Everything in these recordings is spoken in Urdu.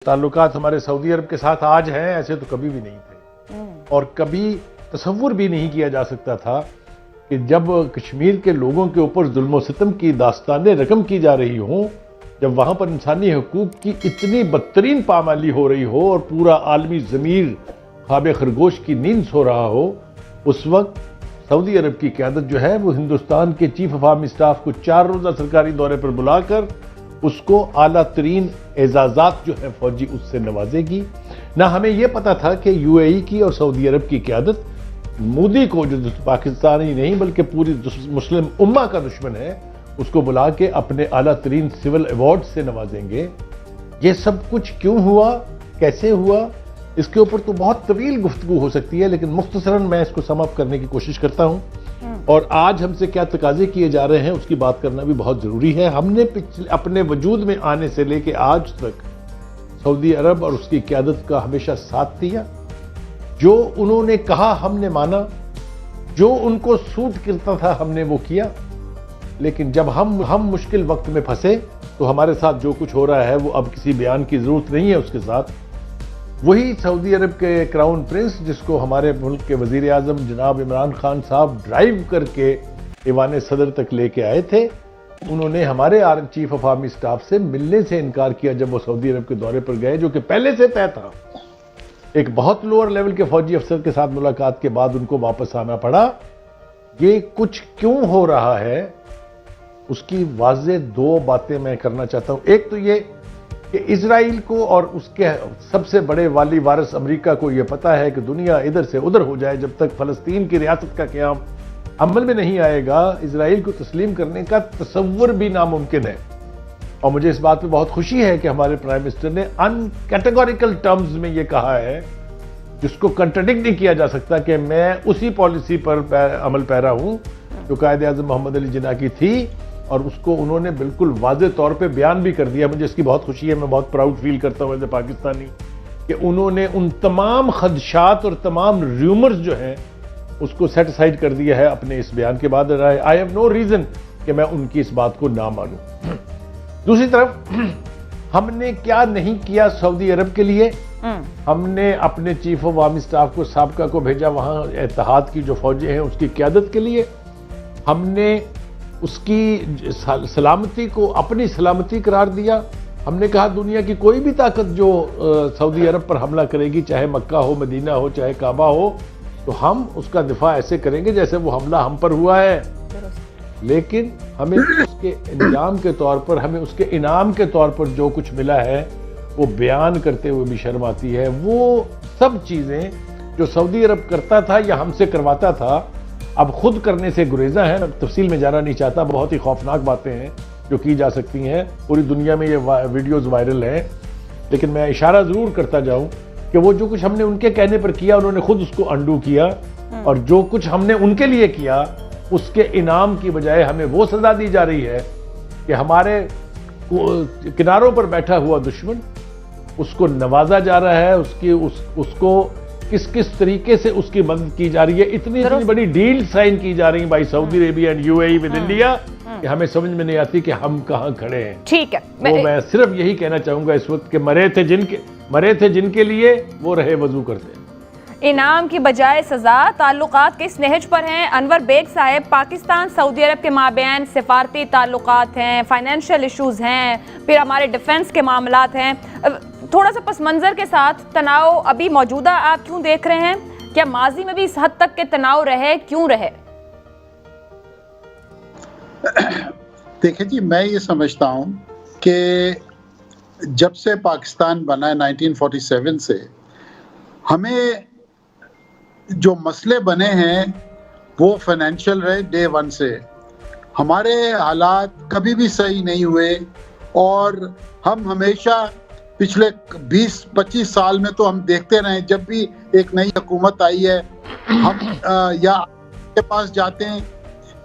تعلقات ہمارے سعودی عرب کے ساتھ آج ہیں، ایسے تو کبھی بھی نہیں تھے، اور کبھی تصور بھی نہیں کیا جا سکتا تھا کہ جب کشمیر کے لوگوں کے اوپر ظلم و ستم کی داستانیں رقم کی جا رہی ہوں، جب وہاں پر انسانی حقوق کی اتنی بدترین پامالی ہو رہی ہو اور پورا عالمی ضمیر خواب خرگوش کی نیند سو رہا ہو، اس وقت سعودی عرب کی قیادت جو ہے وہ ہندوستان کے چیف آف آرمی اسٹاف کو 4 روزہ سرکاری دورے پر بلا کر اس کو اعلیٰ ترین اعزازات جو ہے فوجی اس سے نوازے گی۔ نہ ہمیں یہ پتا تھا کہ یو اے ای کی اور سعودی عرب کی قیادت مودی کو، جو پاکستانی نہیں بلکہ پوری مسلم امہ کا دشمن ہے، اس کو بلا کے اپنے اعلیٰ ترین سول ایوارڈ سے نوازیں گے۔ یہ سب کچھ کیوں ہوا، کیسے ہوا، اس کے اوپر تو بہت طویل گفتگو ہو سکتی ہے، لیکن مختصراً میں اس کو سم اپ کرنے کی کوشش کرتا ہوں، اور آج ہم سے کیا تقاضے کیے جا رہے ہیں اس کی بات کرنا بھی بہت ضروری ہے۔ ہم نے اپنے وجود میں آنے سے لے کے آج تک سعودی عرب اور اس کی قیادت کا ہمیشہ ساتھ دیا، جو انہوں نے کہا ہم نے مانا، جو ان کو سوٹ کرتا تھا ہم نے وہ کیا، لیکن جب ہم مشکل وقت میں پھنسے تو ہمارے ساتھ جو کچھ ہو رہا ہے وہ اب کسی بیان کی ضرورت نہیں ہے اس کے ساتھ۔ وہی سعودی عرب کے کراؤن پرنس جس کو ہمارے ملک کے وزیر اعظم جناب عمران خان صاحب ڈرائیو کر کے ایوان صدر تک لے کے آئے تھے، انہوں نے ہمارے چیف آف آرمی اسٹاف سے ملنے سے انکار کیا جب وہ سعودی عرب کے دورے پر گئے، جو کہ پہلے سے طے تھا۔ ایک بہت لوور لیول کے فوجی افسر کے ساتھ ملاقات کے بعد ان کو واپس آنا پڑا۔ یہ کچھ کیوں ہو رہا ہے اس کی واضح 2 باتیں میں کرنا چاہتا ہوں۔ ایک تو یہ کہ اسرائیل کو اور اس کے سب سے بڑے والی وارث امریکہ کو یہ پتا ہے کہ دنیا ادھر سے ادھر ہو جائے، جب تک فلسطین کی ریاست کا قیام عمل میں نہیں آئے گا، اسرائیل کو تسلیم کرنے کا تصور بھی ناممکن ہے۔ اور مجھے اس بات پہ بہت خوشی ہے کہ ہمارے پرائم منسٹر نے ان کیٹیگوریکل ٹرمز میں یہ کہا ہے، جس کو کنٹرڈکٹ نہیں کیا جا سکتا، کہ میں اسی پالیسی پر عمل پیرا ہوں جو قائد اعظم محمد علی جناح کی تھی، اور اس کو انہوں نے بالکل واضح طور پہ بیان بھی کر دیا۔ مجھے اس کی بہت خوشی ہے، میں بہت پراؤڈ فیل کرتا ہوں ایز اے پاکستانی کہ انہوں نے ان تمام خدشات اور تمام ریومرز جو ہیں اس کو سیٹ اسائڈ کر دیا ہے اپنے اس بیان کے بعد۔ آئی ہیو نو ریزن کہ میں ان کی اس بات کو نہ مانوں۔ دوسری طرف ہم نے کیا نہیں کیا سعودی عرب کے لیے؟ ہم نے اپنے چیف آف آرمی اسٹاف کو سابقہ کو بھیجا وہاں اتحاد کی جو فوجیں ہیں اس کی قیادت کے لیے۔ ہم نے اس کی سلامتی کو اپنی سلامتی قرار دیا۔ ہم نے کہا دنیا کی کوئی بھی طاقت جو سعودی عرب پر حملہ کرے گی، چاہے مکہ ہو، مدینہ ہو، چاہے کعبہ ہو، تو ہم اس کا دفاع ایسے کریں گے جیسے وہ حملہ ہم پر ہوا ہے۔ لیکن ہمیں اس کے انجام کے طور پر، ہمیں اس کے انعام کے طور پر جو کچھ ملا ہے وہ بیان کرتے ہوئے بھی شرم آتی ہے۔ وہ سب چیزیں جو سعودی عرب کرتا تھا یا ہم سے کرواتا تھا، اب خود کرنے سے گریزاں ہیں۔ تفصیل میں جانا نہیں چاہتا، بہت ہی خوفناک باتیں ہیں جو کی جا سکتی ہیں، پوری دنیا میں یہ ویڈیوز وائرل ہیں، لیکن میں اشارہ ضرور کرتا جاؤں کہ وہ جو کچھ ہم نے ان کے کہنے پر کیا، انہوں نے خود اس کو انڈو کیا، اور جو کچھ ہم نے ان کے لیے کیا اس کے انعام کی بجائے ہمیں وہ سزا دی جا رہی ہے کہ ہمارے کناروں پر بیٹھا ہوا دشمن، اس کو نوازا جا رہا ہے، اس کو کس طریقے سے اس کی مدد کی جا رہی ہے۔ اتنی بڑی ڈیل سائن کی جا رہی ہیں by Saudi Arabia and you a E with India کہ ہمیں سمجھ میں نہیں آتی کہ ہم کہاں کھڑے ہیں۔ ٹھیک ہے، تو میں صرف یہی کہنا چاہوں گا اس وقت کہ مرے تھے جن کے لیے وہ رہے وضو کرتے۔ انعام کی بجائے سزا، تعلقات کس نہج پر ہیں؟ انور بیگ صاحب، پاکستان سعودی عرب کے مابین سفارتی تعلقات ہیں، فائنینشیل ایشوز ہیں، پھر ہمارے ڈیفنس کے معاملات ہیں، تھوڑا سا پس منظر کے ساتھ تناؤ ابھی موجودہ آپ کیوں دیکھ رہے ہیں؟ کیا ماضی میں بھی اس حد تک کے تناؤ رہے، کیوں رہے؟ دیکھیں جی، میں یہ سمجھتا ہوں کہ جب سے پاکستان بنا ہے 1947 سے، ہمیں جو مسئلے بنے ہیں وہ فائنینشیل رہے ڈے 1 سے۔ ہمارے حالات کبھی بھی صحیح نہیں ہوئے، اور ہم ہمیشہ پچھلے 20-25 سال میں تو ہم دیکھتے رہے، جب بھی ایک نئی حکومت آئی ہے، ہم یا کے پاس جاتے ہیں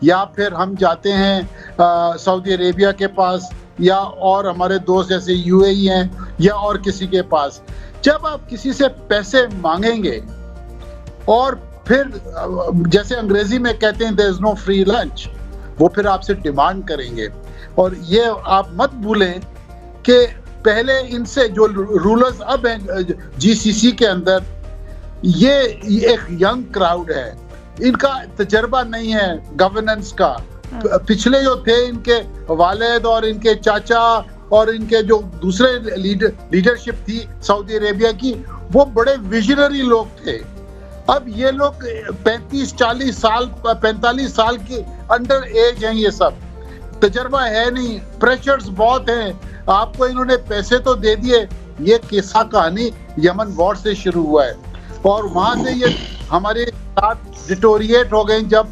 یا پھر ہم جاتے ہیں سعودی عربیہ کے پاس، یا اور ہمارے دوست جیسے یو اے ای ہیں، یا اور کسی کے پاس۔ جب آپ کسی سے پیسے مانگیں گے اور پھر جیسے انگریزی میں کہتے ہیں there is no free lunch، وہ پھر آپ سے ڈیمانڈ کریں گے۔ اور یہ آپ مت بھولیں کہ پہلے ان سے جو رولرز اب ہیں GCC کے اندر، یہ ایک ینگ کراؤڈ ہے، ان کا تجربہ نہیں ہے گورننس کا. پچھلے جو تھے ان کے والد اور ان کے چاچا اور ان کے جو دوسرے لیڈرشپ تھی سعودی عربیہ کی، وہ بڑے ویژنری لوگ تھے. اب یہ لوگ 35-40 سال 45 سال کی انڈر ایج ہیں، یہ سب تجربہ ہے نہیں، پریشرز بہت ہیں. آپ کو انہوں نے پیسے تو دے دیے. یہ قصہ کہانی یمن وار سے شروع ہوا ہے اور وہاں سے یہ ہمارے ساتھ ڈیٹوریٹ ہو گئے جب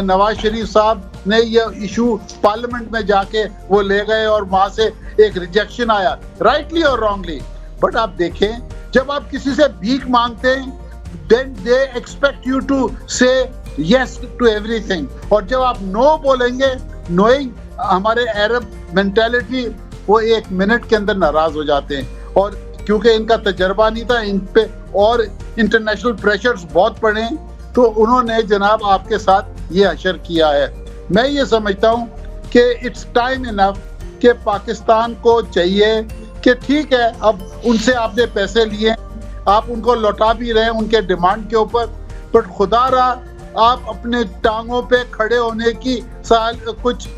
نواز شریف صاحب نے یہ ایشو پارلیمنٹ میں جا کے وہ لے گئے اور وہاں سے ایک ریجیکشن آیا، رائٹلی اور رانگلی. بٹ آپ دیکھیں جب آپ کسی سے بھیک مانگتے ہیں then they expect you to say yes to everything. اور جب آپ نو بولیں گے، نوئنگ ہمارے عرب مینٹیلٹی، وہ 1 منٹ کے اندر ناراض ہو جاتے ہیں. اور کیونکہ ان کا تجربہ نہیں تھا، ان پہ اور انٹرنیشنل پریشرز بہت پڑے ہیں، تو انہوں نے جناب آپ کے ساتھ یہ حشر کیا ہے. میں یہ سمجھتا ہوں کہ اٹس ٹائم انف کہ پاکستان کو چاہیے کہ ٹھیک ہے اب ان سے آپ نے پیسے لیے، آپ ان کو لوٹا بھی رہے ہیں ان کے ڈیمانڈ کے اوپر، بٹ خدا را آپ اپنے ٹانگوں پہ کھڑے ہونے کی کچھ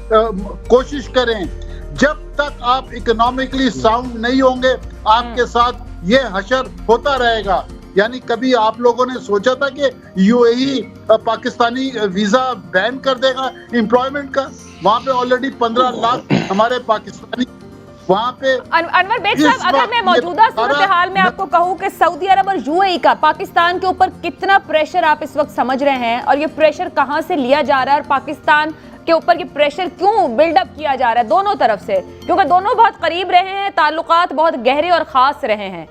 کوشش کریں. جب تک آپ اکنامکلی ساؤنڈ نہیں ہوں گے آپ کے ساتھ یہ حشر ہوتا رہے گا. یعنی کبھی آپ لوگوں نے سوچا تھا کہ UAE پاکستانی ویزا بین کر دے گا امپلائمنٹ کا؟ وہاں پہ آلریڈی 15 لاکھ ہمارے پاکستانی وہاں پہ. انور بیگ صاحب، اگر میں موجودہ صورتحال میں آپ کو کہوں کہ سعودی عرب اور UAE کا پاکستان کے اوپر کتنا پریشر آپ اس وقت سمجھ رہے ہیں، اور یہ پریشر کہاں سے لیا جا رہا ہے، اور پاکستان کے اوپر یہ پریشر کیوں بلڈ اپ کیا جا رہا ہے دونوں طرف سے؟ کیونکہ دونوں بہت قریب رہے ہیں، تعلقات بہت گہرے اور خاص رہے ہیں.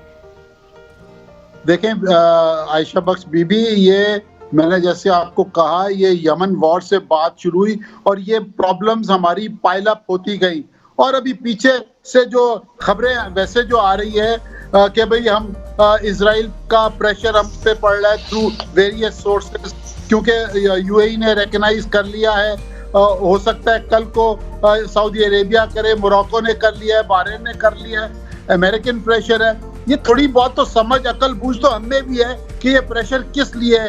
دیکھیں عائشہ بخش بی بی، یہ میں نے جیسے آپ کو کہا یہ یمن وار سے بات شروع ہوئی اور یہ پرابلمز ہماری پائل اپ ہوتی گئی، اور ابھی پیچھے سے جو خبریں ویسے جو آ رہی ہے کہ بھئی ہم اسرائیل کا پریشر ہم پہ پڑ رہا ہے تھرو ویریس سورسز، کیونکہ UAE نے ریکگنائز کر لیا ہے. ہو سکتا ہے کل کو سعودی عربیہ کرے، موراکو نے کر لیا ہے، بحرین نے کر لیا ہے، امریکن پریشر ہے. یہ تھوڑی بہت تو سمجھ عقل بوجھ تو ہم میں بھی ہے کہ یہ پریشر کس لیے ہے.